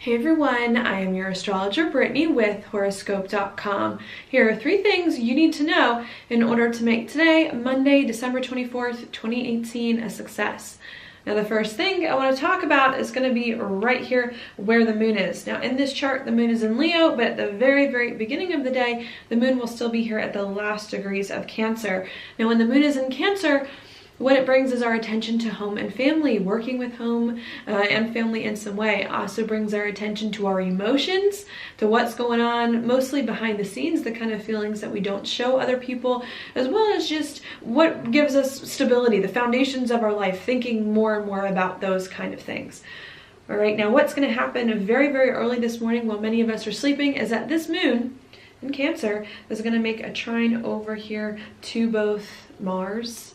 Hey everyone, I am your astrologer Brittany with Horoscope.com. Here are 3 things you need to know in order to make today, Monday, December 24th, 2018, a success. Now the first thing I want to talk about is going to be right here where the moon is. Now in this chart, the moon is in Leo, but at the very beginning of the day, the moon will still be here at the last degrees of Cancer. Now when the moon is in Cancer, what it brings is our attention to home and family, working with home and family in some way. It also brings our attention to our emotions, to what's going on, mostly behind the scenes, the kind of feelings that we don't show other people, as well as just what gives us stability, the foundations of our life, thinking more and more about those kind of things. All right, now what's going to happen very early this morning while many of us are sleeping is that this moon in Cancer is going to make a trine over here to both Mars,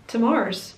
to Mars.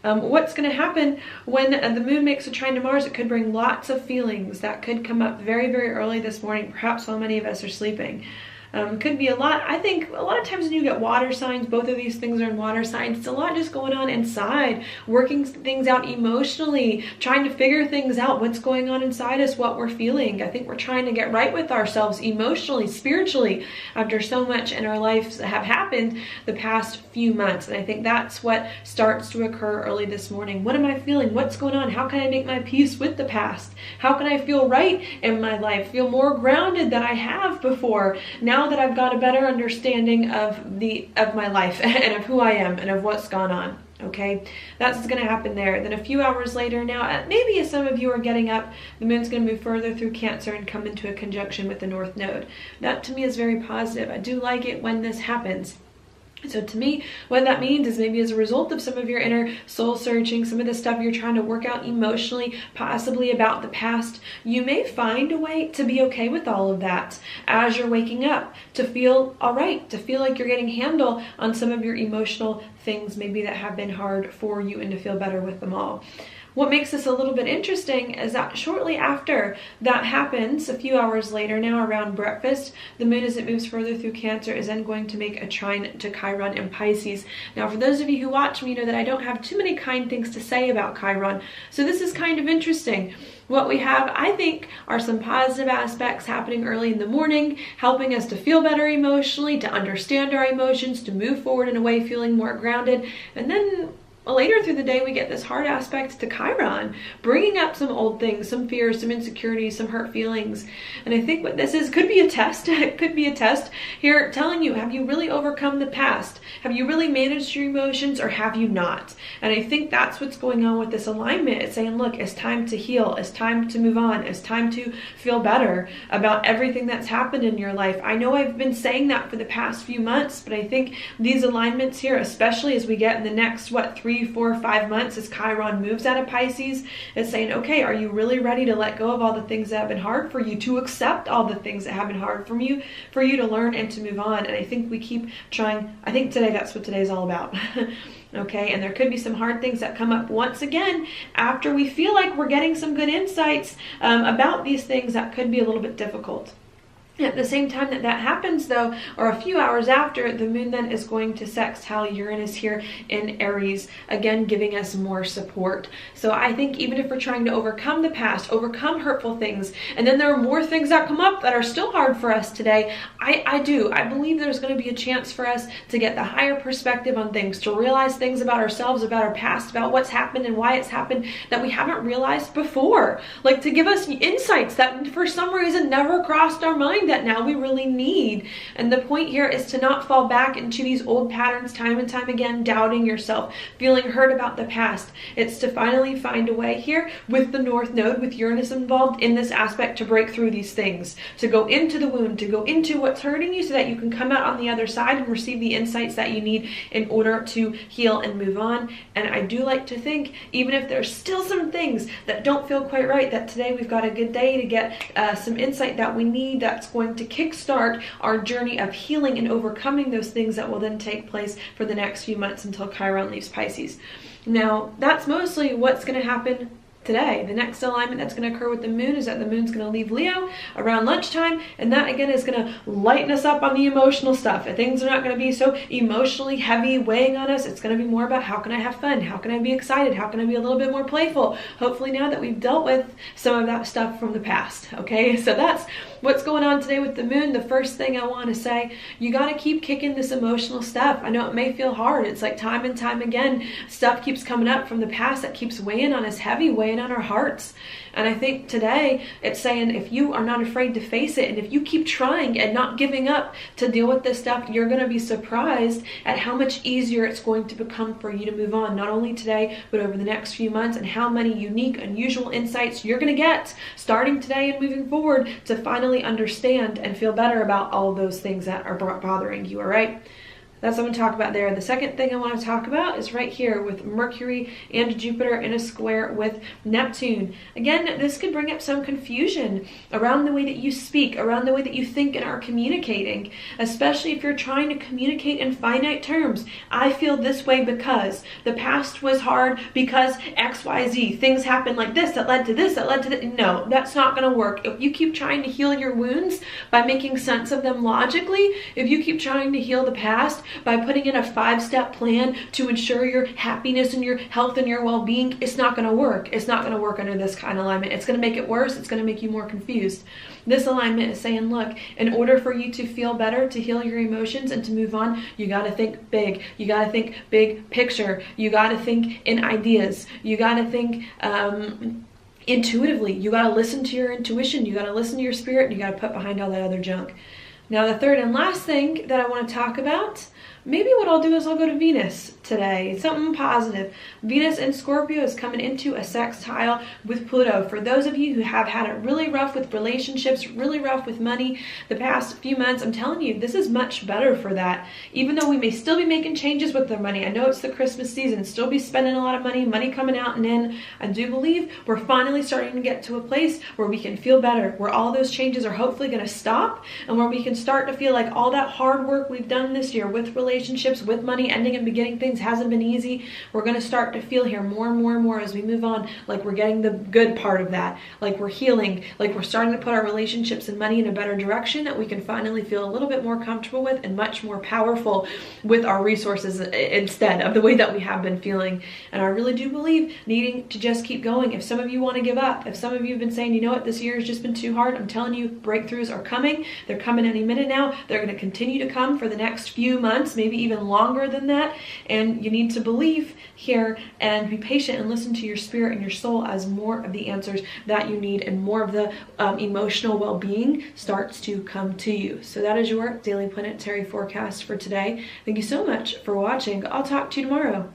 What's going to happen when the moon makes a trine to Mars? It could bring lots of feelings that could come up very early this morning, perhaps while many of us are sleeping. Could be a lot. I think a lot of times when you get water signs, both of these things are in water signs, it's a lot just going on inside, working things out emotionally, trying to figure things out, what's going on inside us, what we're feeling. I think we're trying to get right with ourselves emotionally, spiritually, after so much in our lives that have happened the past few months. And I think that's what starts to occur early this morning. What am I feeling? What's going on? How can I make my peace with the past? How can I feel right in my life? Feel more grounded than I have before? Now that I've got a better understanding of my life and of who I am and of what's gone on. Okay, that's what's going to happen there. Then a few hours later now, maybe as some of you are getting up, the moon's going to move further through Cancer and come into a conjunction with the North Node. That to me is very positive. I do like it when this happens. So to me, what that means is maybe as a result of some of your inner soul searching, some of the stuff you're trying to work out emotionally, possibly about the past, you may find a way to be okay with all of that as you're waking up, to feel all right, to feel like you're getting handle on some of your emotional things maybe that have been hard for you, and to feel better with them all. What makes this a little bit interesting is that shortly after that happens, a few hours later now around breakfast, the moon as it moves further through Cancer is then going to make a trine to Chiron in Pisces. Now for those of you who watch me know that I don't have too many kind things to say about Chiron, so this is kind of interesting. What we have, I think, are some positive aspects happening early in the morning, helping us to feel better emotionally, to understand our emotions, to move forward in a way feeling more grounded, and then later through the day, we get this hard aspect to Chiron, bringing up some old things, some fears, some insecurities, some hurt feelings. And I think what this is could be a test. It could be a test here telling you, have you really overcome the past? Have you really managed your emotions, or have you not? And I think that's what's going on with this alignment. It's saying, look, it's time to heal. It's time to move on. It's time to feel better about everything that's happened in your life. I know I've been saying that for the past few months, but I think these alignments here, especially as we get in the next, 3, 4, 5 months as Chiron moves out of Pisces, is saying, okay, are you really ready to let go of all the things that have been hard for you, to accept all the things that have been hard for you to learn and to move on? And I think we keep trying. I think today, that's what today's all about. Okay, and there could be some hard things that come up once again after we feel like we're getting some good insights about these things that could be a little bit difficult. At the same time that happens though, or a few hours after, the moon then is going to sextile Uranus here in Aries, again giving us more support. So I think even if we're trying to overcome the past, overcome hurtful things, and then there are more things that come up that are still hard for us today, I believe there's going to be a chance for us to get the higher perspective on things, to realize things about ourselves, about our past, about what's happened and why it's happened that we haven't realized before. Like to give us insights that for some reason never crossed our mind that now we really need. And the point here is to not fall back into these old patterns time and time again, doubting yourself, feeling hurt about the past. It's to finally find a way here with the North Node, with Uranus involved in this aspect, to break through these things, to go into the wound, to go into what's hurting you so that you can come out on the other side and receive the insights that you need in order to heal and move on. And I do like to think, even if there's still some things that don't feel quite right, that today we've got a good day to get some insight that we need, that's going to kickstart our journey of healing and overcoming those things that will then take place for the next few months until Chiron leaves Pisces. Now, that's mostly what's going to happen today. The next alignment that's going to occur with the moon is that the moon's going to leave Leo around lunchtime, and that again is going to lighten us up on the emotional stuff. And things are not going to be so emotionally heavy weighing on us. It's going to be more about how can I have fun? How can I be excited? How can I be a little bit more playful? Hopefully now that we've dealt with some of that stuff from the past. Okay, so that's what's going on today with the moon. The first thing I want to say, you got to keep kicking this emotional stuff. I know it may feel hard. It's like time and time again, stuff keeps coming up from the past that keeps weighing on us heavy, weighing on our hearts. And I think today it's saying if you are not afraid to face it, and if you keep trying and not giving up to deal with this stuff, you're going to be surprised at how much easier it's going to become for you to move on, not only today, but over the next few months, and how many unique, unusual insights you're going to get starting today and moving forward to finally understand and feel better about all of those things that are bothering you, all right? That's what I'm going to talk about there. The second thing I want to talk about is right here with Mercury and Jupiter in a square with Neptune. Again, this could bring up some confusion around the way that you speak, around the way that you think and are communicating, especially if you're trying to communicate in finite terms. I feel this way because the past was hard because XYZ. Things happened like this that led to this, that led to that. No, that's not going to work. If you keep trying to heal your wounds by making sense of them logically, if you keep trying to heal the past by putting in a 5-step plan to ensure your happiness and your health and your well-being, it's not going to work. It's not going to work under this kind of alignment. It's going to make it worse. It's going to make you more confused. This alignment is saying, look, in order for you to feel better, to heal your emotions and to move on, you got to think big. You got to think big picture. You got to think in ideas. You got to think intuitively. You got to listen to your intuition. You got to listen to your spirit, and you got to put behind all that other junk. Now, the third and last thing that I want to talk about, maybe what I'll do is I'll go to Venus today. Something positive. Venus in Scorpio is coming into a sextile with Pluto. For those of you who have had it really rough with relationships, really rough with money the past few months, I'm telling you, this is much better for that. Even though we may still be making changes with their money. I know it's the Christmas season, still be spending a lot of money coming out and in. I do believe we're finally starting to get to a place where we can feel better, where all those changes are hopefully going to stop, and where we can start to feel like all that hard work we've done this year with relationships, with money, ending and beginning things hasn't been easy. We're going to start to feel here more and more and more as we move on, like we're getting the good part of that, like we're healing, like we're starting to put our relationships and money in a better direction that we can finally feel a little bit more comfortable with and much more powerful with our resources instead of the way that we have been feeling. And I really do believe needing to just keep going. If some of you want to give up, if some of you have been saying, you know what, this year has just been too hard, I'm telling you, breakthroughs are coming. They're coming any minute now. They're going to continue to come for the next few months, maybe even longer than that. And you need to believe here and be patient and listen to your spirit and your soul as more of the answers that you need and more of the emotional well-being starts to come to you. So that is your daily planetary forecast for today. Thank you so much for watching. I'll talk to you tomorrow.